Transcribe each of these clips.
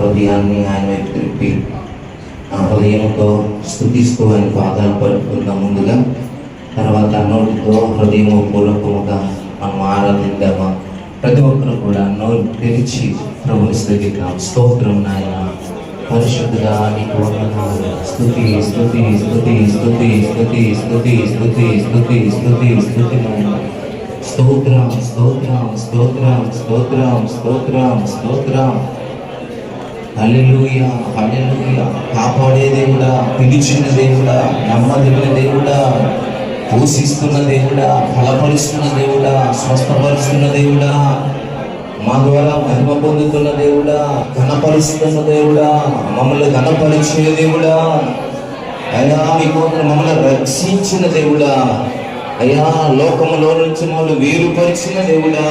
హృదయాన్ని ఆయన వైపు తిప్పి ఆ హృదయంతో స్తుతిస్తూ ఆయన పాదాలు పడుకుందాం ముందుగా. తర్వాత నోటితో హృదయపూర్వకముగా మనం ఆరాధిద్దామా. ప్రతి ఒక్కరు కూడా నోరు తెరిచి ప్రభుని స్తుతిద్దాం. స్తోత్రం నాయన, పరిశుద్ధుడా నీకు వందనాలు. స్తుతి స్తుతి స్తుతి స్తుతి స్తుతి స్తుతి స్తుతి స్తుతి స్తుతి స్తుతి నాయన. స్తోత్రం స్తోత్రం స్తోత్రం స్తోత్రం స్తోత్రం స్తోత్రం. హల్లెలూయా హల్లెలూయా. కాపాడే దేవుడా, పిలిచిన దేవుడా, నమ్మదగిన దేవుడా, పోషిస్తున్న దేవుడా, ఫలపరుస్తున్న దేవుడా, స్వస్థపరుస్తున్న దేవుడా, మా ద్వారా మహిమ పొందుతున్న దేవుడా, ఘనపరుస్తున్న దేవుడా, మమ్మల్ని ఘనపరిచే దేవుడా, అయ్యా మీకు మమ్మల్ని రక్షించిన దేవుడా, అయ్యా లోకములో నుంచి మమ్మల్ని వేరుపరిచిన దేవుడా,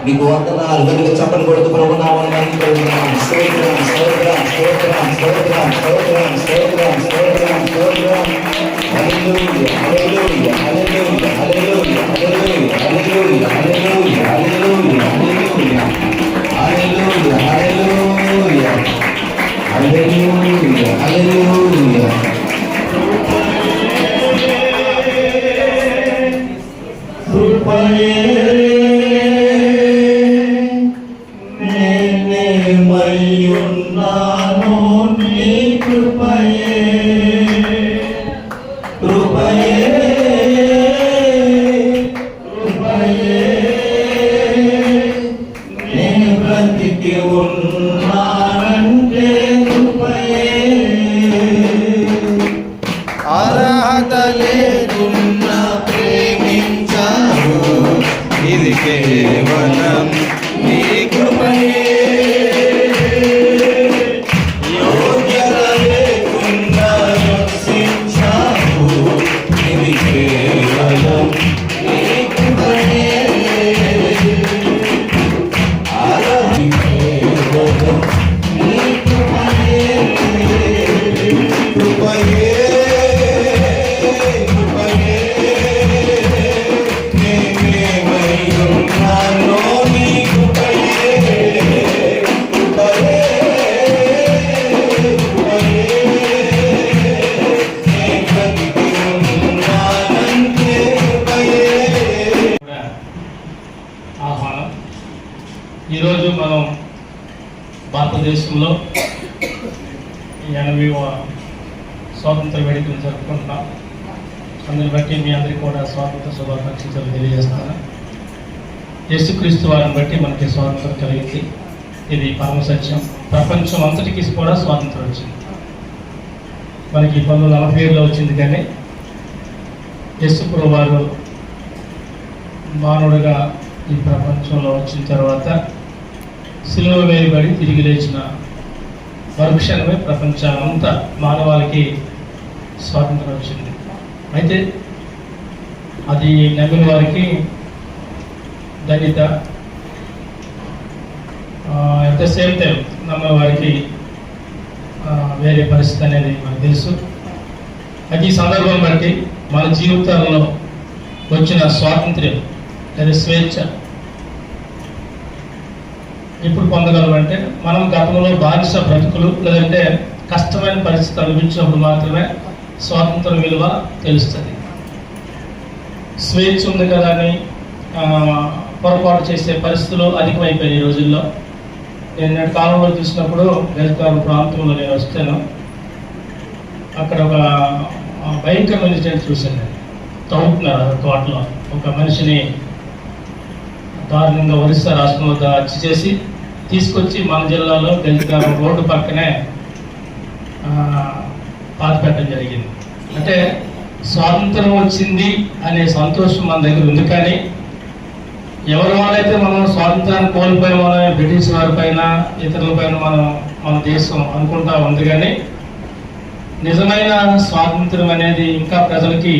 నీకు వందనాలు. గట్టిగా చప్పట్లు కొడుతూ ప్రభునామాన్ని స్తోత్రం స్తోత్రం స్తోత్రం స్తోత్రం స్తోత్రం స్తోత్రం స్తోత్రం స్తోత్రం స్తోత్రం. హల్లెలూయా హల్లెలూయా హల్లెలూయా హల్లెలూయా హల్లెలూయా హల్లెలూయా హల్లెలూయా హల్లెలూయా హల్లెలూయా హల్లెలూయా హల్లెలూయా హల్లెలూయా. కృపయే నేనేమయ్యున్నాను, నీ కృపయే కృపయే కృపయే నేను బ్రతికి ఉన్నానంటే కృపయే. అర్హత లేకున్నా ప్రేమించావు, ఇది కేవలం నీ కృపయే. యోగ్యత లేకుండా రక్షించావు, ఇది కేవలం నీ కృపయే. కేవలం నీ కృపయే కృపయే. ఈరోజు మనం భారతదేశంలో 80వ స్వాతంత్ర వేడుకలు జరుపుకుంటున్నాం. అందుని బట్టి మీ అందరికీ కూడా స్వాతంత్ర శుభాకాంక్షలు తెలియజేస్తాను. యేసుక్రీస్తు వారిని బట్టి మనకి స్వాతంత్రం కలిగింది, ఇది పరమ సత్యం. ప్రపంచం అంతటికి కూడా స్వాతంత్రం వచ్చింది. మనకి 1947లో వచ్చింది, కానీ యేసుప్రభువు వారు మానవుడిగా ఈ ప్రపంచంలో వచ్చిన తర్వాత సిలువ వేయబడి తిరిగి లేచిన మరుక్షణమే ప్రపంచమంతా మానవాళికి స్వాతంత్రం వచ్చింది. అయితే అది నమ్మిన వారికి దళిత, అట్ ద సేమ్ టైం నమ్మిన వారికి వేరే పరిస్థితి అనేది మనకు తెలుసు. అది ఈ సందర్భం బట్టి మన జీవితాల్లో వచ్చిన స్వాతంత్ర్యం లేదా స్వేచ్ఛ ఎప్పుడు పొందగలమంటే మనం గతంలో బానిస బ్రతుకులు లేదంటే కష్టమైన పరిస్థితి అనుభవించినప్పుడు మాత్రమే స్వాతంత్ర విలువ తెలుస్తుంది. స్వేచ్ఛ ఉంది కదా అని పొరపాటు చేసే పరిస్థితులు అధికమైపోయినాయి ఈ రోజుల్లో. నేను నేటి కాలంలో చూసినప్పుడు గజకాలం ప్రాంతంలో నేను వస్తాను, అక్కడ ఒక భయంకరమైన ఇన్సిడెంట్ చూశాను. తవ్వుతున్నారు తోటలో ఒక మనిషిని దారుణంగా ఒరిస్సా రాష్ట్రంలో హత్య చేసి తీసుకొచ్చి మన జిల్లాలో గజకాలం రోడ్డు పక్కనే పాతిపెట్టడం జరిగింది. అంటే స్వాతంత్రం వచ్చింది అనే సంతోషం మన దగ్గర ఉంది, కానీ ఎవరి వాళ్ళైతే మనం స్వాతంత్రాన్ని కోల్పోయామో బ్రిటిష్ వారి పైన ఇతరుల పైన మన దేశం అనుకుంటా ఉంది, కానీ నిజమైన స్వాతంత్రం అనేది ఇంకా ప్రజలకి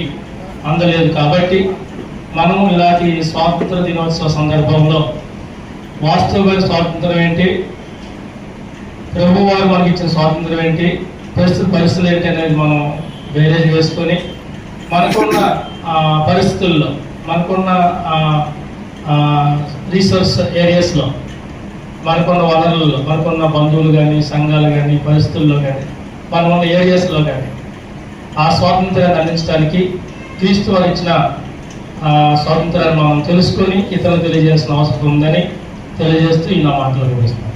అందలేదు. కాబట్టి మనము ఇలాంటి స్వాతంత్ర దినోత్సవ సందర్భంలో వాస్తవమైన స్వాతంత్రం ఏంటి, ప్రభు వారు మనకి ఇచ్చిన స్వాతంత్రం ఏంటి, పరిస్థితులు ఏంటి అనేది మనం బేరేజ్ వేసుకొని మనకున్న పరిస్థితుల్లో మనకున్న రీసోర్స్ ఏరియాస్లో మనకున్న వనరుల్లో, మనకున్న బంధువులు కానీ, సంఘాలు కానీ, పరిస్థితుల్లో కానీ, మనం ఉన్న ఏరియాస్లో కానీ ఆ స్వాతంత్రాన్ని అందించడానికి క్రీస్తు వారు ఇచ్చిన స్వాతంత్రాన్ని మనం తెలుసుకొని ఇతరులు తెలియజేయాల్సిన అవసరం ఉందని తెలియజేస్తూ ఈ నా మాటలు వివరిస్తాను.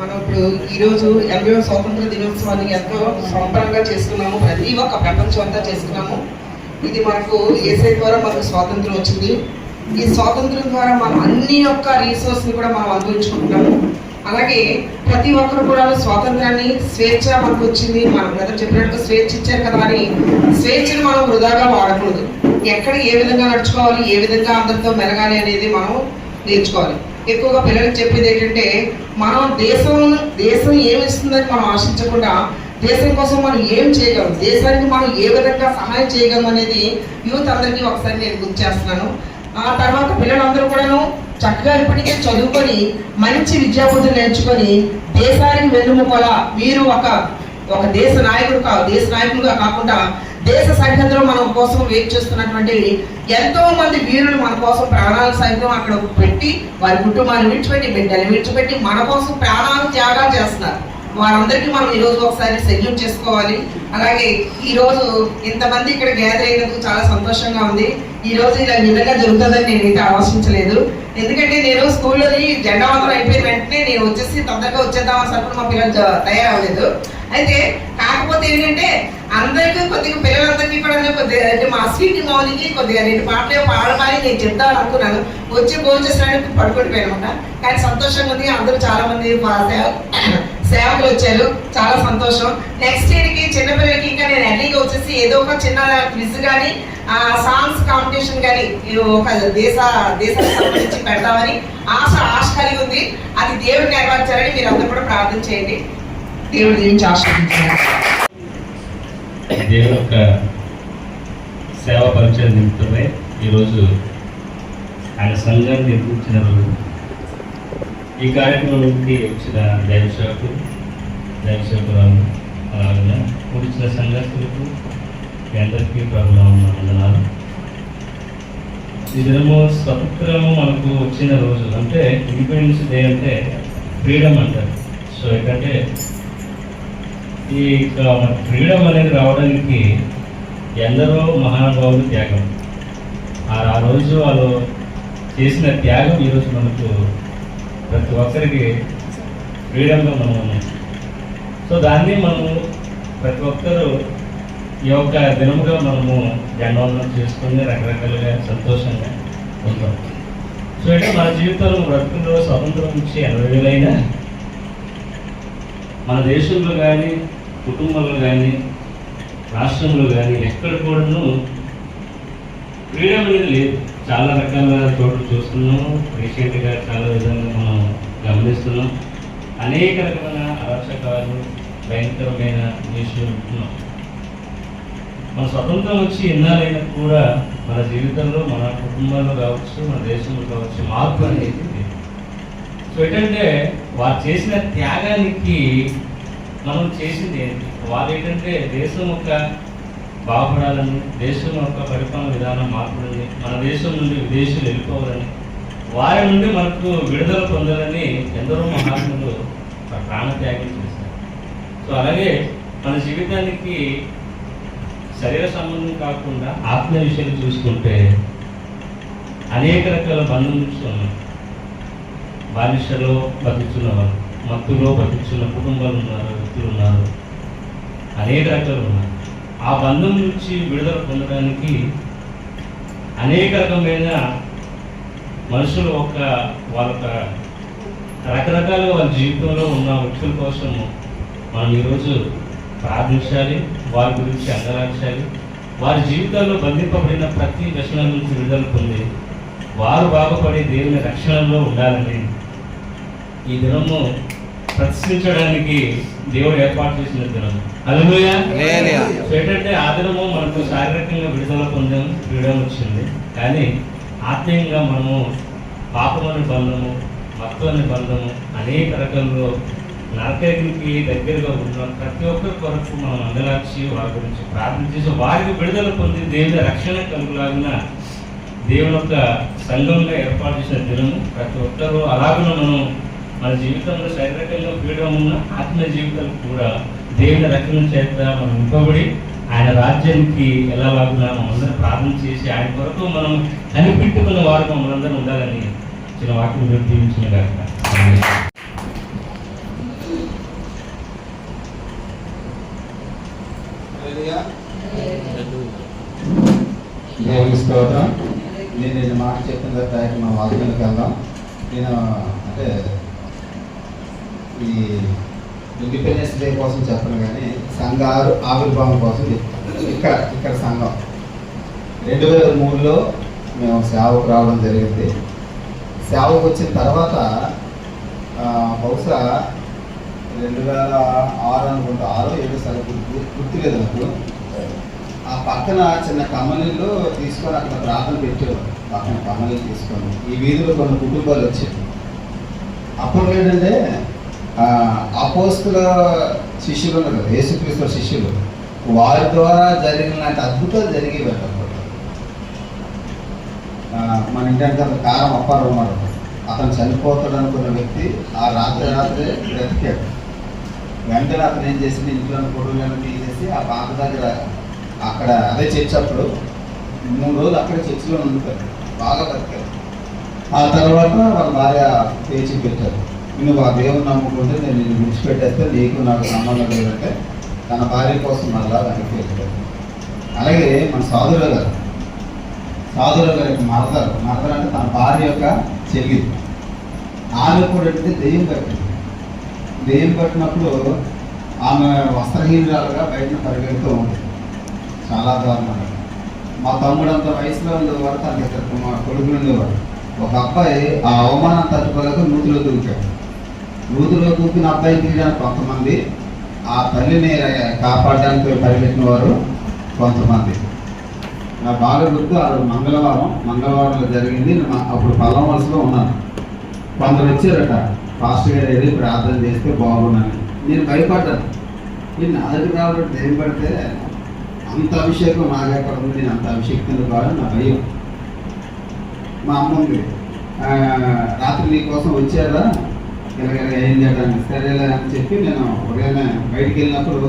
మనం ఇప్పుడు ఈరోజు 80వ స్వాతంత్ర దినోత్సవాన్ని ఎంతో సంబరంగా చేసుకున్నాము. ప్రతి ఒక్క ప్రపంచం అంతా చేసుకున్నాము. ఇది మనకు యేసయ్య ద్వారా మనకు స్వాతంత్రం వచ్చింది. ఈ స్వాతంత్రం ద్వారా మనం అన్ని యొక్క రీసోర్స్ని కూడా మనం అనుభవించుకుంటున్నాము. అలాగే ప్రతి ఒక్కరు కూడా స్వాతంత్రాన్ని, స్వేచ్ఛ మనకు వచ్చింది. మన బ్రదర్ చెప్పినట్టుగా స్వేచ్ఛ ఇచ్చారు కదా అని స్వేచ్ఛను మనం వృధాగా వాడకూడదు. ఎక్కడ ఏ విధంగా నడుచుకోవాలి, ఏ విధంగా అందరితో మెలగాలి అనేది మనం నేర్చుకోవాలి. ఎక్కువగా పిల్లలకు చెప్పేది ఏంటంటే, మనం దేశం ఏమి ఇస్తుందని మనం ఆశించకుండా దేశం కోసం మనం ఏం చేయగలం, దేశానికి మనం ఏ విధంగా సహాయం చేయగలం అనేది యూత్ అందరికీ ఒకసారి నేను గుర్తు చేస్తున్నాను. ఆ తర్వాత పిల్లలందరూ కూడాను చక్కగా ఇప్పటికే చదువుకొని మంచి విద్యాబుద్ధులు నేర్చుకొని దేశానికి వెన్నుముకోలా మీరు ఒక దేశ నాయకులుగా కాకుండా దేశ సరిహద్దులో మన కోసం వెయిట్ చేస్తున్నటువంటి ఎంతో మంది వీరులు మన కోసం ప్రాణాలు సైతం అక్కడ పెట్టి, వారి కుటుంబాన్ని విడిచిపెట్టి, బిడ్డలు విడిచిపెట్టి మన కోసం ప్రాణాలు త్యాగాలు చేస్తున్నారు. వారందరికీ మనం ఈరోజు ఒకసారి సెల్యూట్ చేసుకోవాలి. అలాగే ఈరోజు ఇంతమంది ఇక్కడ గ్యాదర్ అయినందుకు చాలా సంతోషంగా ఉంది. ఈ రోజు ఇలా నిజంగా జరుగుతుందని నేనైతే ఆలోచించలేదు. ఎందుకంటే నేను స్కూల్లోని జెండా వందనం అయిపోయిన వెంటనే నేను వచ్చేసి తొందరగా వచ్చేద్దామని సరుకులు మా పిల్లలు తయారవ్వలేదు. అయితే కాకపోతే ఏంటంటే అందరికీ కొద్దిగా పిల్లలందరికీ కూడా కొద్దిగా అంటే మా స్వీట్ మౌలికి కొద్దిగా 2 పాటలు పాడమని నేను చెప్తాను అనుకున్నాను. వచ్చి భోజనం చేసడానికి పడుకుంటుపోయానమాట. కానీ సంతోషంగా ఉంది. అందరూ చాలా మంది సేవకులు వచ్చారు, చాలా సంతోషం. నెక్స్ట్ ఇయర్కి చిన్నపిల్లలకి ఇంకా నేను ఎర్లీగా వచ్చేసి ఏదో ఒక చిన్న క్విజ్ కానీ, సాంగ్స్ కాంపిటీషన్ కానీ ఒక దేశానికి సంబంధించి పెడదామని ఆశ కలిగి ఉంది. అది దేవుడు నెరవేర్చాలని మీరు అందరూ కూడా ప్రార్థన చేయండి. దేవుడి గురించి ఆశీర్వదించారు. దేవుని యొక్క సేవ పరిచయం నిమిత్తమే ఈరోజు ఆయన సంఘాన్ని నిర్మించిన రోజు. ఈ కార్యక్రమానికి వచ్చిన దైవసేవకురాలు అలాగే కూర్చిన సంఘస్థులకు మీ అందరికీ ప్రభువులో ఉన్న వందనాలు. ఈ దినము స్వతంత్రము మనకు వచ్చిన రోజు అంటే ఇండిపెండెన్స్ డే అంటే ఫ్రీడమ్ అంటారు. సో ఏంటంటే ఈ ఫ్రీడమ్ అనేది రావడానికి ఎందరో మహానుభావులు త్యాగం, ఆ రోజు వాళ్ళు చేసిన త్యాగం ఈరోజు మనకు ప్రతి ఒక్కరికి ఫ్రీడమ్గా మనం ఉన్నాం. సో దాన్ని మనము ప్రతి ఒక్కరూ ఈ యొక్క దినముగా మనము జెండావందనం చేసుకుని రకరకాలుగా సంతోషంగా ఉంటాం. సో అంటే మన జీవితంలో బ్రతుకుల్లో స్వతంత్రం నుంచి 80 ఏళ్ళైనా మన దేశంలో కానీ, కుటుంబంలో కానీ, రాష్ట్రంలో కానీ ఎక్కడ కూడాను ఫ్రీడమ్ అనేది లేదు. చాలా రకాల చోట్ల చూస్తున్నాం. రీసెంట్గా చాలా విధంగా మనం గమనిస్తున్నాం. అనేక రకమైన అరాచకాలు, భయంకరమైన న్యూస్లు ఉంటున్నాం. మన స్వతంత్రం వచ్చి ఎన్నాళ్ళైనా కూడా మన జీవితంలో, మన కుటుంబాల్లో కావచ్చు, మన దేశంలో కావచ్చు మార్పు అనేది లేదు. సో ఏంటంటే వారు చేసిన త్యాగానికి మనం చేసింది ఏంటి? వాళ్ళు ఏంటంటే దేశం యొక్క బాగుపడాలని, దేశం యొక్క పరిపాలన విధానం మార్పులని, మన దేశం నుండి విదేశాలు వెళ్ళిపోవాలని, వారి నుండి మనకు విడుదల పొందాలని ఎందరో మహాత్ములు ప్రాణత్యాగం చేస్తారు. సో అలాగే మన జీవితానికి శరీర సంబంధం కాకుండా ఆత్మ విషయాలు చూసుకుంటే అనేక రకాల బంధం నుంచి ఉన్నాయి. బాలిషలో బతుకుతున్నవారు, మత్తులో బతుకుతున్న కుటుంబాలు ఉన్నారు, వ్యక్తులు ఉన్నారు, అనేక రకాలు ఉన్నారు. ఆ బంధం నుంచి విడుదల పొందడానికి అనేక రకమైన మనుషులు వాళ్ళ రకరకాలుగా వాళ్ళ జీవితంలో ఉన్న వ్యక్తుల కోసము మనం ఈరోజు ప్రార్థించాలి, వారి గురించి అంగలార్చాలి. వారి జీవితాల్లో బంధింపబడిన ప్రతి వ్యసనం నుంచి విడుదల పొంది వారు బాగుపడి దేవుని రక్షణలో ఉండాలని ఈ దినము ప్రదర్శించడానికి దేవుడు ఏర్పాటు చేసిన దినం. హల్లెలూయా. ఏంటంటే ఆ దినము మనకు శారీరకంగా విడుదల పొందాం, ఫ్రీడమ్ వచ్చింది. కానీ ఆత్మీయంగా మనము పాపమని బంధము, మత్తు అనే బంధము, అనేక రకాల్లో నరకానికి దగ్గరగా ఉన్న ప్రతి ఒక్కరి కొరకు మనం అంగలార్చి వారి గురించి ప్రార్థించేసి వారికి విడుదల పొంది దేవుని రక్షణ కలుగులాగిన దేవుని యొక్క సంఘంగా ఏర్పాటు చేసిన దినము. ప్రతి ఒక్కరూ అలాగే మనం మన జీవితంలో శారీరకంగా ఫ్రీడమ్ ఉన్న ఆత్మీయ జీవితాలు కూడా దేవుని రక్షణ చేత మనం ఇంపబడి ఆయన రాజ్యానికి ఎలా వాగునా మనందరం ప్రార్థన చేసి ఆయన కొరకు మనం కనిపెట్టుకున్న వారు మనందరం ఉండాలని చిన్న వాక్యం దీవించిన గాక. దేవుని స్తోత్రం. నేను మాట చెప్పిన తర్వాత మన వాక్యానికి వెళ్దాం. నేను అంటే ఈ ఇండిపెండెన్స్ డే కోసం చెప్పను కానీ సంఘ ఆవిర్భావం కోసం చెప్తాను. ఇక్కడ సంఘం 2003లో మేము సేవకు రావడం జరిగింది. సేవకు వచ్చిన తర్వాత బహుశా 2006 అనుకుంటా, 6-7 సార్లు గుర్తులేదు నాకు. ఆ పక్కన చిన్న కమ్మలీలో తీసుకొని అక్కడ ప్రార్థన పెట్టేవారు. పక్కన కమ్మలీలు తీసుకొని ఈ వీధిలో కొన్ని కుటుంబాలు వచ్చాయి. అప్పుడు ఏంటంటే అపోస్తుల శిష్యులు ఉన్నారు కదా, యేసుక్రీస్తు శిష్యులు, వారి ద్వారా జరిగిన అద్భుతాలు జరిగేవి. మన ఇంటికి అతను కారం అప్పారు ఉన్నాడు. అతను చనిపోతాడు అనుకున్న వ్యక్తి ఆ రాత్రి బ్రతికాడు. వెంటనే అతను ఏం చేసింది, ఇంట్లో గొడవలను తీసేసి ఆ పాత దగ్గర అక్కడ అదే చర్చ్ అప్పుడు 3 రోజులు అక్కడ చర్చిలో ఉండిపోయారు. బాగా బ్రతికారు. ఆ తర్వాత వాళ్ళ భార్య పేచి పెట్టారు, నువ్వు ఆ దేవుని నమ్ముకుంటే నేను నిన్ను విడిచిపెట్టేస్తే నీకు నాకు సంబంధం లేదంటే తన భార్య కోసం మళ్ళా వెనక్కి వెళ్ళారు. అలాగే మన సాధురావు గారి మరదలు అంటే తన భార్య యొక్క చెల్లి, ఆమె కూడా అంటే దెయ్యం పట్టినప్పుడు ఆమె వస్త్రహీనురాలుగా బయటను పరిగెడుతూ ఉంటుంది. చాలా దారుణంగా. మా తమ్ముడు అంత వయసులో ఉండేవాడు, తనకి 2 కొడుకులు ఉండేవాడు. ఒక అబ్బాయి ఆ అవమానం తట్టుకోలేక నూతిలో దూకాడు. నూతిలో దూకిన అబ్బాయి తీయడానికి కొంతమంది, ఆ తల్లిని కాపాడడానికి పరిగెట్టిన వారు కొంతమంది. నాకు బాగా గుర్తు, ఆ మంగళవారంలో జరిగింది. అప్పుడు పల్లం వలసలో ఉన్నాను. కొందరు వచ్చారట, పాస్టర్ గారు వెళ్ళి ప్రార్థన చేస్తే బాగున్నాను. నేను భయపడ్డాను. నేను నా దగ్గర రావడం దెయ్యం పడితే అంత అభిషేకం నాకెక్కడ ఉంది, నేను అంత అభిషేక్తులు కాదు, నా భయం. మా అమ్మ ఉంది, రాత్రి నీ కోసం వచ్చారా ఇలాగ ఏం చేయడానికి, సరేలే అని చెప్పి నేను ఉదయాన్నే బయటికి వెళ్ళినప్పుడు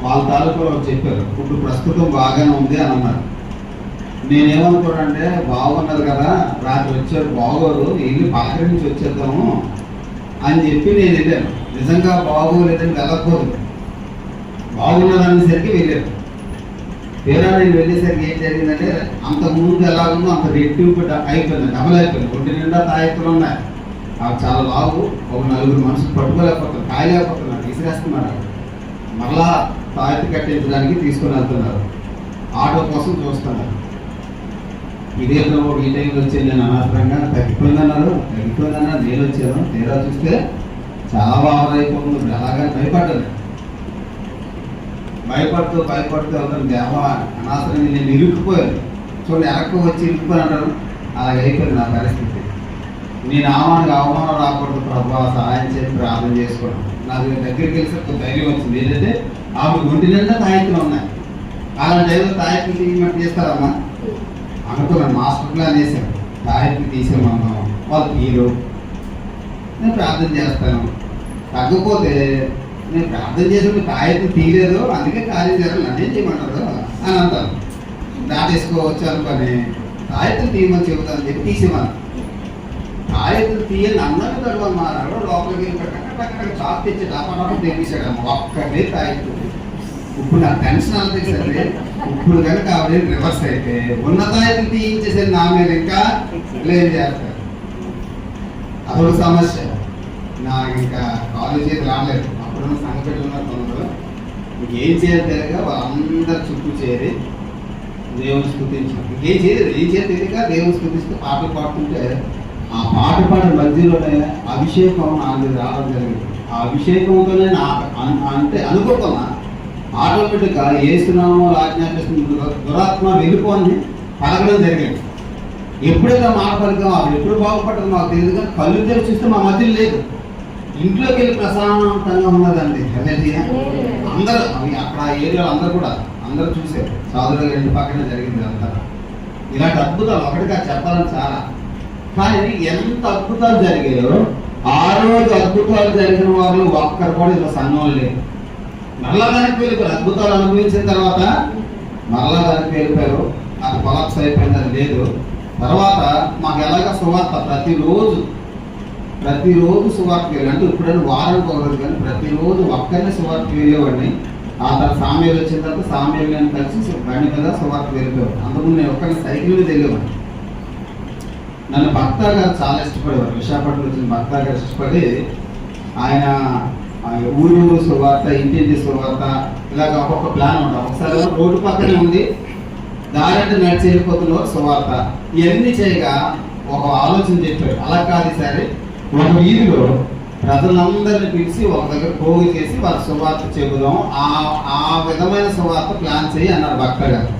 వాళ్ళ తాలూకు చెప్పారు, ఇప్పుడు ప్రస్తుతం బాగానే ఉంది అని అన్నారు. నేనేమనుకోనంటే బాగున్నది కదా, రాత్రి వచ్చారు బాగోదు, వెళ్ళి పాత్ర నుంచి వచ్చేద్దాము అని చెప్పి నేను వెళ్ళాను. నిజంగా బాగోలేదని వెళ్ళకపోదు, బాగున్నదనేసరికి వెళ్ళాను. తీరా నేను వెళ్ళేసరికి ఏం జరిగిందంటే అంత ముందు ఎలా ఉందో అంత రెట్టింపు అయిపోయింది, డబల్ అయిపోయింది. ఒంటి నిండా తాయెత్తులు ఉన్నాయి. అవి చాలా లావు, ఒక 4 మనుషులు పట్టుకోలేకపోతున్నారు, కాయలేకపోతున్నారు, విసిరేస్తున్నారు. మరలా తాయెత్తు కట్టించడానికి తీసుకొని వెళ్తున్నారు. ఆటో కోసం చూస్తున్నారు. ఇదే ప్రభు ఈ టైంలో వచ్చి నేను అనవసరంగా తగ్గిపోయిందన్నారు. నేను వచ్చాను. తీరా చూస్తే చాలా బాగా అయిపోతుంది. అలాగే భయపడుతూ అవుతాను. దేవ అనవసరంగా నేను ఇరుక్కుపోయాను. చూడండి, ఎరకు వచ్చి ఇరుక్కుపోయి అంటారు. అలాగే అయిపోయింది నా పరిస్థితి. నేను అవమానం రాకూడదు ప్రభు, సహాయం చేసి ప్రార్థన చేసుకోవడం. నాకు దగ్గరికి వెళ్తే ఒక ధైర్యం వచ్చింది. ఏంటంటే ఆమె ఒంటి నిండా తాయెత్తులు ఉన్నాయి. అలాంటి టైంలో తాయెత్తులు తీయమంటే చేస్తారమ్మా అనుకున్నాను. మాస్టర్ ప్లాన్ వేసాను, తాయెత్తులు తీసేమన్నాం. వాళ్ళు తీరు. నేను ప్రార్థన చేస్తాను. తగ్గకపోతే నేను ప్రార్థన చేసి తాయెత్తు తీయలేదు, అందుకే కార్యం చేయాలి, నన్నేం చేయమంటారు అని అంటాను. దాటేసుకోవచ్చు అనుకొని తాయెత్తులు తీయమని చెబుతాను చెప్పి తీసేమన్నా. తాయెత్తులు తీయని అందరూ తడవని మారాడు. లోపలికి వెళ్ళి చాప్ తెచ్చి డాపా తెప్పించాడు. ఒక్కటే తాయెత్తు. ఇప్పుడు నాకు టెన్షన్ అనిపిస్తుంది. ఇప్పుడు కనుక ఆవిడ రివర్స్ అయితే ఉన్న తాయెత్తులు తీయించేసరి నా మీద ఇంకా క్లెయిమ్ చేస్తారు. అదొక సమస్య. నాకు ఇంకా కాలేజీ రాలేదు. అప్పుడున్న సంఘటనలు ఉన్న కొందరు ఇంకేం చేయాలి తెలియక వాళ్ళందరూ చుట్టూ చేరి దేవుని స్థుతించారు. ఏం చేయాలి తెలియక దేవుని స్థుతిస్తూ పాటలు పాడుతుంటే ఆ పాట పాడే మధ్యలోనే అభిషేకం నాకు రావడం జరిగింది. ఆ అభిషేకంతోనే అంటే అనుకోకుండా ఆటోమేటిక్గా ఏసునామో ఆజ్ఞాపిస్తుంది దురాత్మ వెళ్ళిపోని పలకడం జరిగింది. ఎప్పుడైతే మాట పలికామో అది ఎప్పుడు బాగుపడదు మాకు తెలియదు. కానీ కళ్ళు తెరిచి చూస్తే మా మధ్యలో లేదు. ఇంట్లోకి వెళ్ళి ప్రశాంతంగా ఉన్నదండి. అందరూ అక్కడ ఏరియాలో అందరూ చూసారు. సాధువుల ఇంటి పక్కనే జరిగింది అంతా. ఇలాంటి అద్భుతాలు ఒకటిగా చెప్పాలని చాలా. కానీ ఎంత అద్భుతాలు జరిగాయో ఆ రోజు అద్భుతాలు జరిగిన వాళ్ళు ఒక్కరు కూడా ఇలా సంఘం లేదు. మరలా దానికి వెళ్ళిపోయారు. అద్భుతాలు అనుభవించిన తర్వాత మరలా దానికి వెళ్ళిపోయారు. అది కొలాప్స్ అయిపోయింది, అది లేదు. తర్వాత మాకు ఎలాగ సువార్త ప్రతిరోజు సువార్త వెళ్ళి, అంటే ఇప్పుడైనా వారానికి ఒకరోజు కానీ ప్రతిరోజు ఒక్కరిని సువార్త వెళ్ళేవాడిని. ఆ తర్వాత సామ్యాలు వచ్చిన తర్వాత సామ్యాలు నేను కలిసి బండి మీద సువార్త వెళ్ళిపోయాడు. అంతకుముందు నేను ఒక్కరిని సైకిల్ మీద వెళ్ళేవాడిని. నన్ను భక్త గారు చాలా ఇష్టపడేవారు. విశాఖపట్నం వచ్చిన భక్త గారు ఇష్టపడి ఆయన ఊరు సువార్త, ఇంటింటి సువార్త, ఇలాగ ఒక్కొక్క ప్లాన్ ఉంటాం. ఒకసారి రోడ్డు పక్కనే ఉంది, దారంటే నడిచి వెళ్ళిపోతున్న సువార్త, ఇవన్నీ చేయగా ఒక ఆలోచన చెప్పారు. అలా కాదు సరే, ఒక వీధిలో ప్రజలందరినీ పిలిచి ఒక దగ్గర పోగు చేసి వాళ్ళ సువార్త చెబుదాం, ఆ విధమైన సువార్త ప్లాన్ చేయి అన్నారు భక్త గారు.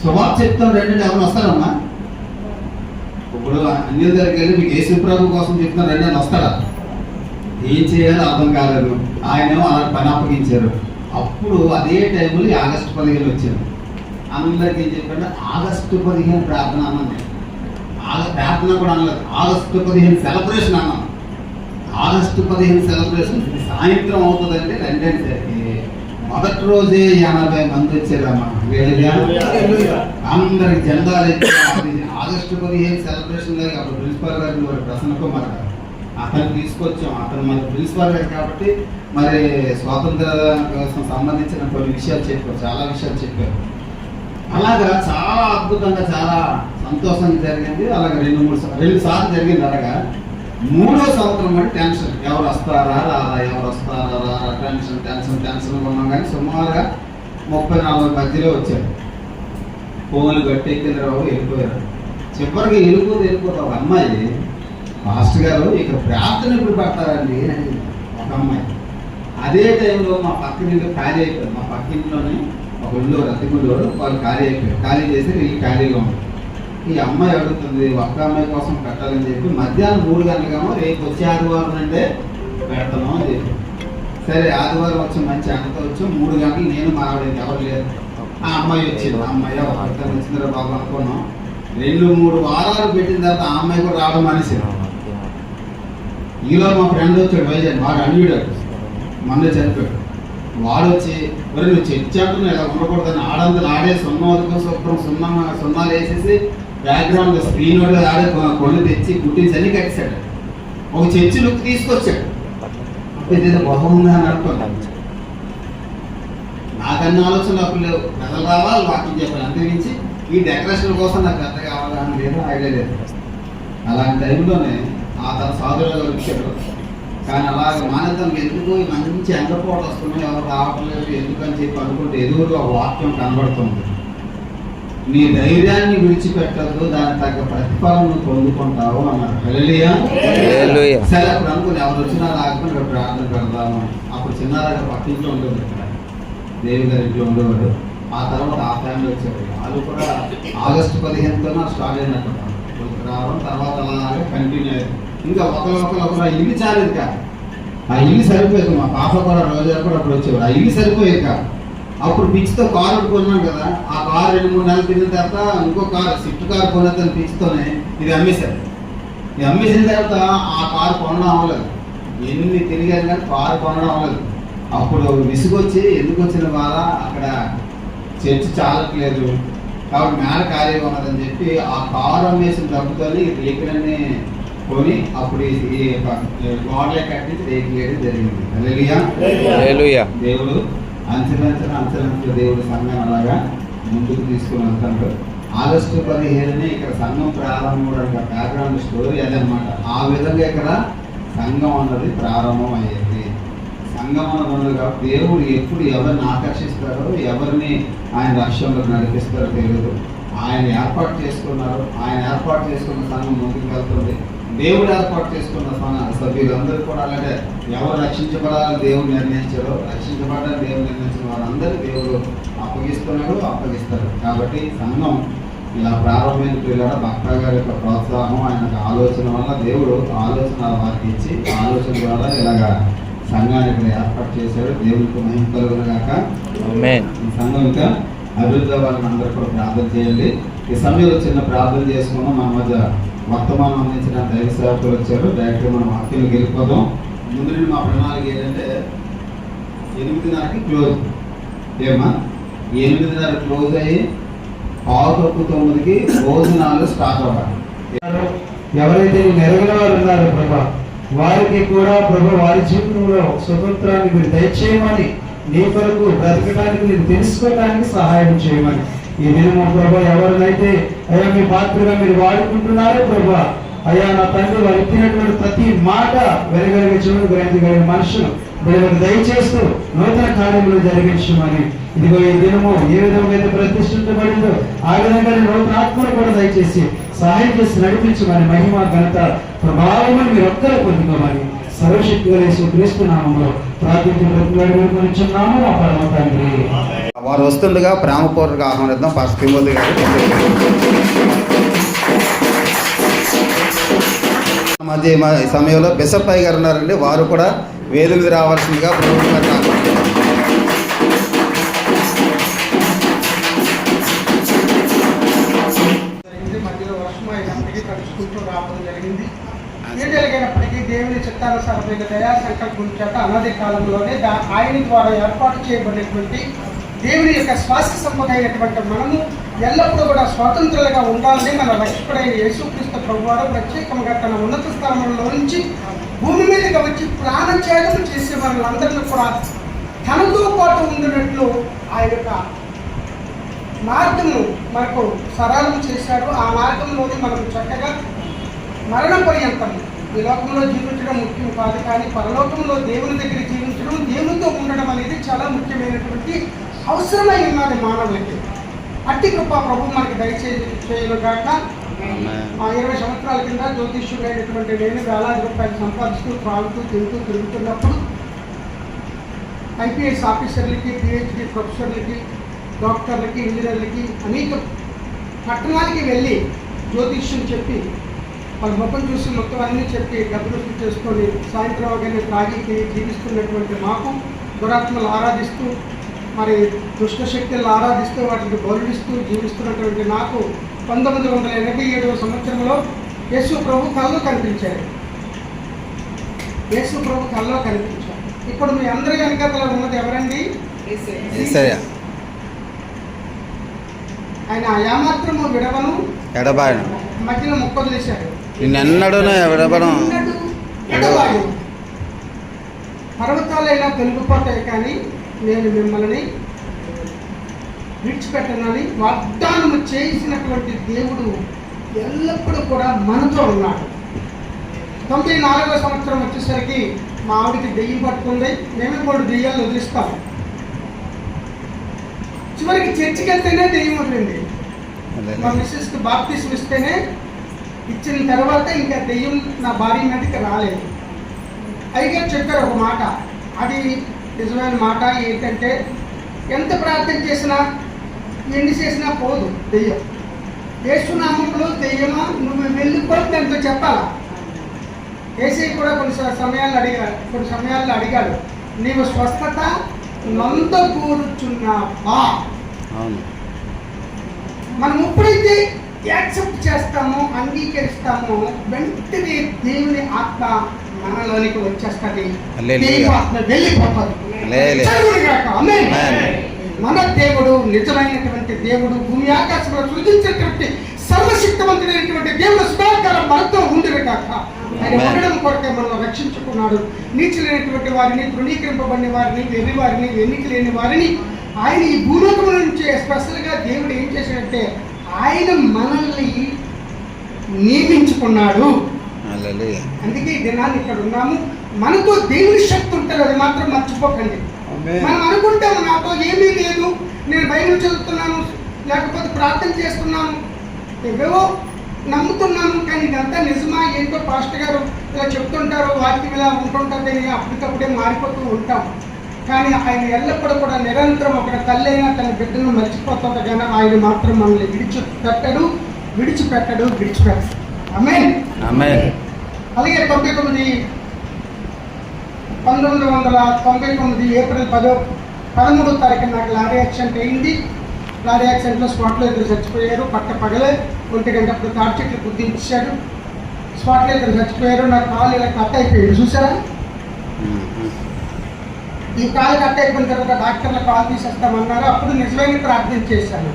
సువార్త చెప్తాం రెండంటే ఎవరు వస్తారమ్మా? ఇప్పుడు అన్ని దగ్గరికి వెళ్ళి మీకు యేసు ప్రభు కోసం చెప్తున్నారు రెండని వస్తారా? ఏం చేయాలో అర్థం కాలేదు. ఆయనేమో అలా పని అప్పగించారు. అప్పుడు అదే టైంలో ఆగస్టు 15 వచ్చారు. అందరికీ ఏం చెప్పండి, ఆగస్టు 15 ప్రార్థన అన్నాను. ప్రార్థన కూడా అనలేదు, ఆగస్టు 15 సెలబ్రేషన్ అన్నాను. ఆగస్టు 15 సెలబ్రేషన్ సాయంత్రం అవుతుందంటే రెండేసరికి మొదటి రోజే 80 మంది వచ్చారమ్మా. అందరికి జెండాలు ఎత్తి ఆగస్టు 15 సెలబ్రేషన్ లాగా అప్పుడు ప్రిన్సిపాల్ గారు ప్రసన్న కుమార్ గారు అతను తీసుకొచ్చాం. అతను మరి ప్రిన్సిపాల్ గారు కాబట్టి మరి స్వాతంత్ర కోసం సంబంధించిన కొన్ని విషయాలు చెప్పారు, చాలా విషయాలు చెప్పారు. అలాగా చాలా అద్భుతంగా చాలా సంతోషంగా జరిగింది. అలాగే 2 సార్లు జరిగింది. అలాగా 3వ సంవత్సరం అంటే టెన్షన్, ఎవరు వస్తారా రారా, ఎవరు వస్తారా రారా, టెన్షన్ ఉన్నాం. కానీ సుమారుగా 30-40 మధ్యలో వచ్చారు. ఫోన్లు గట్టెక్కిన రావు వెళ్ళిపోయారు. చివరికి వెళ్ళిపోతావు అమ్మాయి, మాస్టర్ గారు ఇక్కడ ప్రార్థన ఎప్పుడు పెడతారండి అని ఒక అమ్మాయి. అదే టైంలో మా పక్కన ఖాళీ అయిపోయారు. మా పక్కింట్లోనే ఒక ఇల్లు రతిగుళ్ళు వాళ్ళు ఖాళీ అయిపోయారు. ఖాళీ చేసి ఇల్లు ఖాళీగా ఉంది. ఈ అమ్మాయి అడుగుతుంది ఒక్క అమ్మాయి కోసం పెట్టాలని చెప్పి మధ్యాహ్నం 3 గంటలకేమో రేపు వచ్చే ఆదివారం అంటే పెడతాను అని చెప్పి, సరే ఆదివారం వచ్చి మంచి అంటతో వచ్చి 3 గంటలు నేను మా ఆవిడ ఎవరు లేదు. ఆ అమ్మాయి వచ్చింది. ఆ అమ్మాయి ఒక అర్థం వచ్చిందిరా బాబు అనుకున్నాం. 2-3 వారాలు పెట్టిన తర్వాత ఆ అమ్మాయి కూడా రావడం మనిషి. ఈలో మా ఫ్రెండ్ వచ్చాడు వైజాగ్, వాడు అన్వీడాడు, మొన్న చనిపోయాడు. వాడు వచ్చి మరి నువ్వు చర్చాంటున్నా ఇలా ఉండకూడదని ఆడంతా ఆడే సున్నాలు వేసేసి బ్యాక్గ్రౌండ్ స్క్రీన్ ఆడే కొళ్ళు తెచ్చి కుట్టించి అన్ని కట్టేశాడు. ఒక చర్చి లుక్ తీసుకొచ్చాడు. ఇదేదో బహుంగా అని అనుకున్నాను. నాకన్నీ ఆలోచనలు అప్పుడు లేవు. ప్రజలు రావాలి, వాకింగ్ చెప్పాలి, అంతరించి ఈ డెకరేషన్ కోసం నాకు పెద్ద కావాలని లేదు, ఐడియా లేదు. అలాంటి టైంలోనే ఆ తన సోదరులు వచ్చాడు. కానీ అలాగే మానేదానికి ఎందుకు మంచి ఎండపోటు వస్తున్నాయి, ఎవరు రావట్లేదు ఎందుకని చెప్పి అనుకుంటే ఎదురుగా వాక్యం కనబడుతుంది. నీ ధైర్యాన్ని విడిచిపెట్టద్దు, దానికి తగ్గ ప్రతిఫలం పొందుకుంటావు అన్నారు. హల్లెలూయా. సరే అప్పుడు అనుకుని ఎవరు వచ్చినా రాకపోతే ఇక్కడ ప్రార్థన పెడదాము. అప్పుడు చిన్నారాగా పక్కింట్లో ఉండేది, దేవి గారి ఇంట్లో ఉండేవాడు. ఆ తర్వాత ఆ ఫ్యామిలీ వచ్చేవాడు. వాళ్ళు కూడా ఆగస్టు 15న స్టార్ట్ అయినట్టు రావడం. తర్వాత అలాగే కంటిన్యూ అయ్యింది. ఇంకా ఒకరు ఇల్లు చాలేదు కాదు, ఆ ఇల్లు సరిపోయేది. మా పాప కూడా రోజా కూడా అప్పుడు వచ్చేవాడు. ఆ ఇల్లు సరిపోయేది కాదు. అప్పుడు పిచ్చితో కారు కొన్నాం కదా, ఆ కారు 2-3 నెలలు తిరిగిన తర్వాత ఇంకో కారు స్విఫ్ట్ కారు కొనేదని పిచ్చితోనే ఇది అమ్మేశారు. ఇది అమ్మేసిన తర్వాత ఆ కారు కొనడం అవ్వలేదు. ఎన్ని తిరిగారు కానీ కారు కొనడం అవ్వలేదు. అప్పుడు విసుగొచ్చి ఎందుకు వచ్చిన బాధ, అక్కడ చర్చి చాలట్లేదు కాబట్టి మేడ ఖాళీగా ఉన్నదని చెప్పి ఆ కారు అమ్మేసిన డబ్బుతోని రేకులన్నీ కొని అప్పుడు ఈ గోడలే కట్టించి రేకులు వేయడం జరిగింది. హల్లెలూయా. దేవుడు అంచెలంచెల దేవుడు సంఘం అలాగా ముందుకు తీసుకుని వెళ్తాడు. ఆగస్టు 15 ఇక్కడ సంఘం ప్రారంభం కూడా బ్యాక్గ్రౌండ్ స్టోరీ అదనమాట. ఆ విధంగా ఇక్కడ సంఘం అన్నది ప్రారంభం అయ్యేది. సంఘం అన్నది ఉన్నది కాబట్టి దేవుడు ఎప్పుడు ఎవరిని ఆకర్షిస్తారో, ఎవరిని ఆయన రక్షణలోకి నడిపిస్తారో తెలియదు. ఆయన ఏర్పాటు చేసుకున్నారు. ఆయన ఏర్పాటు చేసుకున్న సంఘం ముందుకు వెళ్తుంది. దేవుడు ఏర్పాటు చేసుకున్న సభ్యులందరూ కూడా అలాగే ఎవరు రక్షించబడాలని దేవుడు నిర్ణయించారో, రక్షించబడాలని దేవుడు నిర్ణయించిన వారందరూ దేవుడు అప్పగిస్తారు. కాబట్టి సంఘం ఇలా ప్రారంభమైన పిల్లల భక్త గారి యొక్క ప్రోత్సాహం, ఆయన ఆలోచన వల్ల దేవుడు ఆలోచన వారికి ఇచ్చి ఆలోచన ద్వారా ఇలాగా సంఘానికి ఏర్పాటు చేశాడు. దేవుడికి మహిమ కలుగునుగాక. ఈ సంఘం ఇంకా అభివృద్ధి వాళ్ళని అందరూ కూడా ప్రార్థన చేయండి. ఈ సమయంలో చిన్న ప్రార్థన చేసుకున్నాం. మన మధ్య వర్తమానం అందించిన దైవ సేవకులు వచ్చారు. డైరెక్ట్గా మనం వాక్యంలోకి వెళ్ళిపోదాం. ముందు నుండి మా ప్రణాళిక ఏంటంటే 8:30కి క్లోజ్. ఏమా 8:30 క్లోజ్ అయ్యి 8:09కి భోజనాలు స్టార్ట్ అవ్వాలి. ఎవరైతే నెరగిన వారు ఉన్నారో ప్రభా, వారికి కూడా ప్రభు వారి జీవితంలో స్వతంత్రాన్ని మీరు దయచేయమని, నీ కొరకు బ్రతకడానికి మీరు తెలుసుకోవడానికి సహాయం చేయమని ఈ దినము ప్రభా, ఎవరినైతే అయ్యా మీ పాత్రగా మీరు వాడుకుంటున్నారో ప్రభా, అయ్యా నా తండ్రి వారు ఎత్తినటువంటి ప్రతి మాట వెనగలిగే చెవులు గ్రహించగలిగిన మనుషులు వీళ్ళకి దయచేస్తూ నూతన కార్యములు జరిగించమని, ఇదిగో ఈ దినము ఏ విధంగా అయితే ప్రతిష్ఠించబడిందో ఆ విధంగా నూతన ఆత్మను కూడా దయచేసి సహాయం చేసి నడిపించమని, మహిమ ఘనత ప్రభావం మీరు ఒక్కరూ పొందుకోమని సర్వశక్తి కలిసి క్రీస్తు నామంలో ప్రార్థించున్నాము మా పరమ తండ్రి. వారు వస్తుండగా ప్రేమపూర్వక ఆహ్వానిద్దాం. పాస్టర్ తిమోతి గారు మధ్య ఈ సమయంలో బిషప్పయ్య గారు ఉన్నారండి. వారు కూడా వేదిక మీద రావాల్సిందిగా ప్రభుత్వం మధ్యలో వర్షం అయినప్పటికీ తడుచుకుంటూ రావడం జరిగింది. ఏం జరిగినప్పటికీ దేవుని చిత్తానుసారమైన దయా సంకల్పం చేత అనాది కాలంలోనే ఆయన ద్వారా ఏర్పాటు చేయబడినటువంటి దేవుని యొక్క శ్వాస సంపద అయినటువంటి మనము ఎల్లప్పుడూ కూడా స్వాతంత్రులుగా ఉండాలని మన రక్షకుడైన యేసుక్రీస్తు ప్రభువారు ప్రత్యేకంగా తన ఉన్నత స్థానంలో నుంచి భూమి మీదకి వచ్చి ప్రాణత్యాగం చేసే వాళ్ళందరినీ కూడా తనతో పాటు ఉండినట్లు ఆయన యొక్క మార్గము మనకు సరళం చేశాడు. ఆ మార్గంలోనే మనం చక్కగా మరణ పర్యంతం ఈ లోకంలో జీవించడం ముఖ్యం కాదు, కానీ పరలోకంలో దేవుని దగ్గర జీవించడం, దేవునితో ఉండడం అనేది చాలా ముఖ్యమైనటువంటి అవసరమై ఉన్నది మానవులకి. అట్టి కృప ప్రభు మనకి దయచేయను కాక. 20 సంవత్సరాల కింద జ్యోతిష్యుడైనటువంటి నేను వేలాది రూపాయలు సంపాదిస్తూ త్రాగుతూ తిరుగుతున్నప్పుడు ఐపీఎస్ ఆఫీసర్లకి, పిహెచ్డి ప్రొఫెసర్లకి, డాక్టర్లకి, ఇంజనీర్లకి అనేక పట్టణాలకి వెళ్ళి జ్యోతిష్యం చెప్పి వాళ్ళ ముఖం చూసి మొత్తం అన్నీ చెప్పి డబ్బులు చేసుకొని సాయంత్రం అవగానే త్రాగికి జీవిస్తున్నటువంటి మాకు దురాత్మలు ఆరాధిస్తూ, మరి దుష్టశక్తులను ఆరాధిస్తూ, వాటిని బౌలిస్తూ జీవిస్తున్నటువంటి నాకు 1987 సంవత్సరంలో యేసు ప్రభు కల్లో కనిపించాడు. యేసు ప్రభు కల్లో కనిపించాడు. ఇప్పుడు మీ అందరి వెనకాతలో ఉన్నది ఎవరండి? ఆయన ఏమాత్రము విడవను ఎడబాయను మధ్యలో ముక్కదిలేశాడు. నిన్నెన్నడూ ఎడబడం ఎడబాయను. పర్వతాలైనా తొలగిపోతాయి కానీ నేను మిమ్మల్ని విడిచిపెట్టనని వాగ్దానము చేసినటువంటి దేవుడు ఎల్లప్పుడూ కూడా మనతో ఉన్నాడు. 94వ సంవత్సరం వచ్చేసరికి మా ఆవిడికి దెయ్యం పట్టుకుంది. మేమే 3 దెయ్యాలు వదిలిస్తాం. చివరికి చర్చికి వెళ్తేనే దెయ్యం వదిలింది. మా మిస్సెస్కి బాప్టిజం ఇస్తేనే ఇచ్చిన తర్వాత ఇంకా దెయ్యం నా భార్య మీదకి రాలేదు. అయితే చెప్పారు ఒక మాట, అది నిజమైన మాట. ఏంటంటే ఎంత ప్రార్థన చేసినా ఎన్ని చేసినా పోదు దెయ్యం. యేసునామములో దెయ్యమా నువ్వు వెళ్ళిపోతే ఎంతో చెప్పాలా. ఏసీ కూడా కొన్ని సమయాల్లో అడిగాడు, నీవు స్వస్థత నంద కూర్చున్నావా. మనం ఎప్పుడైతే యాక్సెప్ట్ చేస్తామో, అంగీకరిస్తామో, వెంటనే దేవుని ఆత్మ మనలోనికి వచ్చేస్తుంది, ఆత్మ వెళ్ళిపోతుంది. మన దేవుడు నిజమైనటువంటి దేవుడు, భూమి ఆకాశంలో సృజించినటువంటి సర్వశక్తివంతుడైనటువంటి దేవుడు సదాకాలం మనతో ఉండిన కాక ఆయన ఉండడం కొరకే మనం రక్షించుకున్నాడు. నీచులైనటువంటి వారిని, తృణీకరింపబడిన వారిని, వెర్రి వారిని, ఎన్నిక లేని వారిని ఆయన ఈ భూలోకం నుంచి స్పెషల్గా దేవుడు ఏం చేశాడంటే ఆయన మనల్ని నియమించుకున్నాడు. అందుకే ఈ దినాన్ని ఇక్కడ ఉన్నాము. మనతో దేవుని శక్తి ఉంటుంది, అది మాత్రం మర్చిపోకండి. మనం అనుకుంటాము నాతో ఏమీ లేదు, నేను బైబిల్ చదువుతున్నాను, లేకపోతే ప్రార్థన చేస్తున్నాను, ఏవేవో నమ్ముతున్నాను, కానీ ఇదంతా నిజమా ఏంటో పాస్టర్ గారు ఇలా చెప్తుంటారు, వాక్యం ఇలా ఉంటుంటుందని అప్పటికప్పుడే మారిపోతూ ఉంటాం. కానీ ఆయన ఎల్లప్పుడూ కూడా నిరంతరం ఒక తల్లి అయినా తన బిడ్డను మర్చిపోతుంది, కానీ ఆయన మాత్రం మనల్ని విడిచిపెట్టడు. ఆమేన్. అలాగే 1999 ఏప్రిల్ 13వ తారీఖున నాకు లారీ యాక్సిడెంట్ అయింది. లారీ యాక్సిడెంట్లో స్పాట్లో 2 చచ్చిపోయారు. పగలే 1 గంట అప్పుడు తాటి చెట్లు గుర్తించాడు. స్పాట్లో ఇద్దరు చచ్చిపోయారు. నా కాలు ఇలా కట్ అయిపోయింది, చూసారా? ఈ కాలు కట్ అయిపోయిన తర్వాత డాక్టర్లు కాలు తీసేస్తామన్నారు. అప్పుడు నిజమైన ప్రార్థన చేశాను.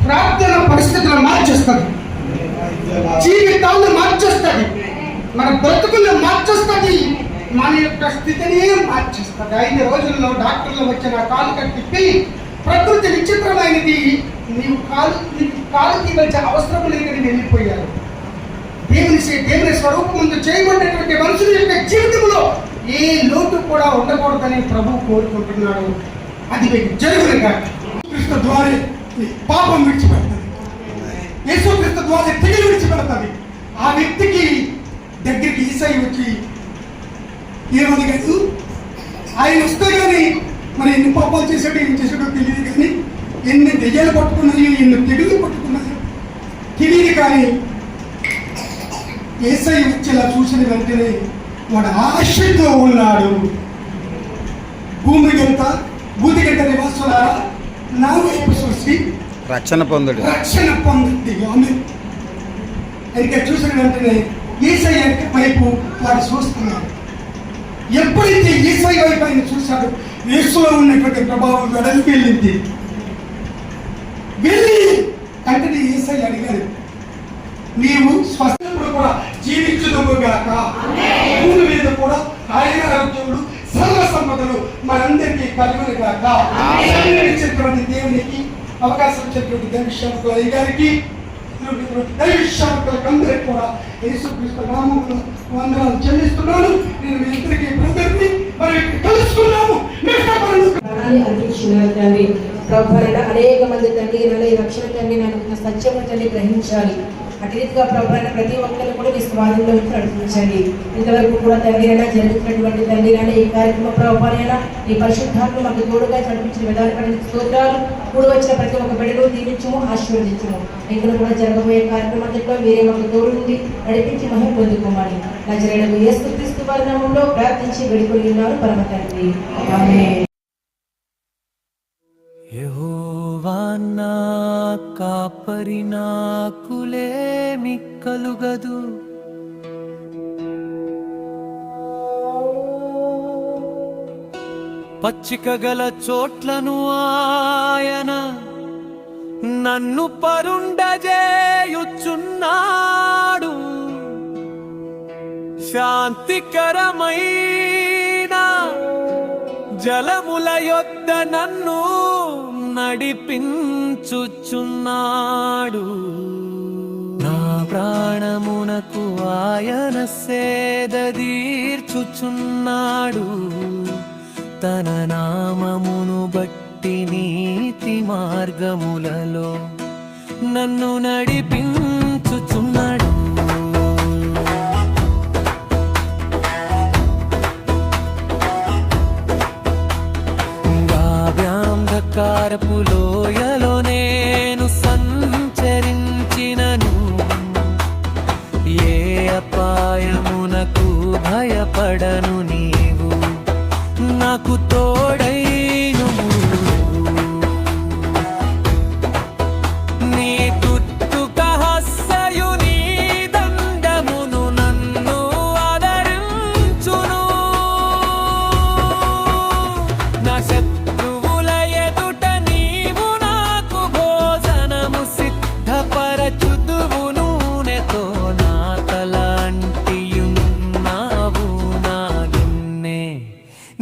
ప్రార్థన పరిస్థితులను మార్చేస్తుంది, జీవితాలను మార్చేస్తుంది, మన బ్రతుకులను మార్చేస్తుంది, మన యొక్క స్థితిని మార్చేస్తుంది. 5 రోజుల్లో డాక్టర్లు వచ్చిన కాలు కట్టిప్పి, ప్రకృతి విచిత్రమైనది, నీకు కాలు తీయవలసిన అవసరం లేదని వెళ్ళిపోయారు. దేవుని స్వరూపం ముందు చేయబడినటువంటి మనుషుల యొక్క జీవితంలో ఏ లోటు కూడా ఉండకూడదని ప్రభువు కోరుకుంటున్నాడు. అది మీకు జరుగునుగా. క్రీస్తు ద్వారా పాపం విడిచిపెడుతుంది, యేసుక్రీస్తు ద్వారా తెగిలి విడిచిపెడుతుంది. ఆ వ్యక్తికి దగ్గరికి ఈసాయి వచ్చి ఏమని కాదు, ఆయన వస్తే కానీ మరి ఎన్ని పాపాలు చేశాడో ఏం చేశాడో తెలియదు, కానీ ఎన్ని దెయ్యాలు పట్టుకున్నాయో ఎన్ని తెగులు పట్టుకున్నాయో తెలియదు. కానీ ఏసై వచ్చేలా చూసిన వెంటనే వాడు ఆశతో ఉన్నాడు. భూమిగంత నివాసులారా నా వైపు చూసి రక్షణ పొందండి. ఆమె అయితే చూసిన వెంటనే ఏసై వైపు వాడు చూస్తున్నాడు. ఎప్పుడైతే ఏసై వైపు ఆయన చూశాడు, యేసులో ఉన్నటువంటి ప్రభావం వెడలికి వెళ్ళింది. వెళ్ళి అంటే ఏసై అడిగాడు, నీవు స్వస్థతలో కూడా జీవించుదువుగాక, భూమి మీద కూడా ఆయన ఆరోగ్యములు సర్వ సంపదలు మనందరికీ కలుగునుగాక. ఇచ్చినటువంటి దేవునికి, అవకాశం ఇచ్చినటువంటి దైవశాఖల గారికి, దైవశాఖలకు అందరికీ కూడా యేసుక్రీస్తు నామములో వందనాలు చెల్లిస్తున్నాను. నేను మీ ఇద్దరికి బ్రదర్ని మరి కలుసుకున్నాము. అర్పించున్నారు తండ్రి. ప్రభు అనేక మంది తండ్రి ఈ రక్షణ తండ్రి నన్ను సత్యం తండ్రి గ్రహించాలి. అటు రీతిగా ప్రభు ప్రతి ఒక్కరిని కూడా మీ స్వాధీనంలో నడిపించండి. ఇంతవరకు కూడా తండ్రి జరుగుతున్నటువంటి తండ్రి ఈ కార్యక్రమ ప్రభావైనా ఈ పరిశుద్ధాత్మ మాకు తోడుగా నడిపించిన విధానపడిన స్తోత్రాలు. కూడి వచ్చిన ప్రతి ఒక్క బిడ్డను దీవించము, ఆశీర్వదించము. ఇక్కడ కూడా జరగబోయే కార్యక్రమంలో మీరే మాకు తోడు నుండి నడిపించి మహిమ పొందుకోమని నజరేయుడైన యేసుక్రీస్తు వారి నామములో ప్రార్థించి వేడుకొని ఉన్నారు పరమ తండ్రి. ఆమేన్. యెహోవా నా కాపరి, నాకులేమి కలుగదు. పచ్చిక గల చోట్లను ఆయన నన్ను పరుండజేయుచున్నాడు. శాంతికరమైన జలముల యొద్ద నన్ను నడిపించుచున్నాడు. నా ప్రాణమునకు ఆయన సేద తీర్చుచున్నాడు. తన నామమును బట్టి నీతి మార్గములలో నన్ను నడిపించుచున్నాడు. గాభ్యాంధకారపు లోయలో నేను సంచరించినను, ఏ అపాయమునకు భయపడను. నీవు నాకు తోడైను. నీ తుట్టుక హస్సయు నీ దండమును నన్ను ఆదరించును. నా శత్రువుల ఎదుట నీవు నాకు భోజనము సిద్ధపరచుదువు. నూనెతో నా తల అంటియున్నావు. నా గిన్నె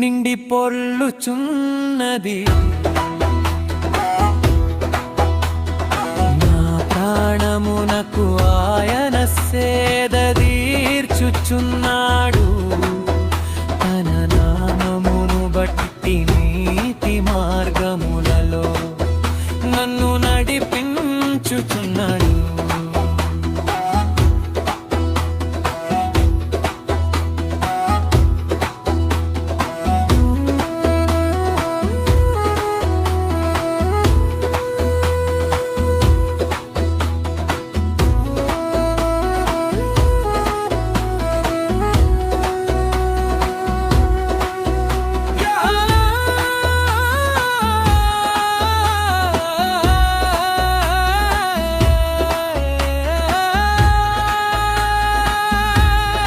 నిండి పొర్లుచున్నది. నా ప్రాణమునకు ఆయన సేద తీర్చుచున్నాడు.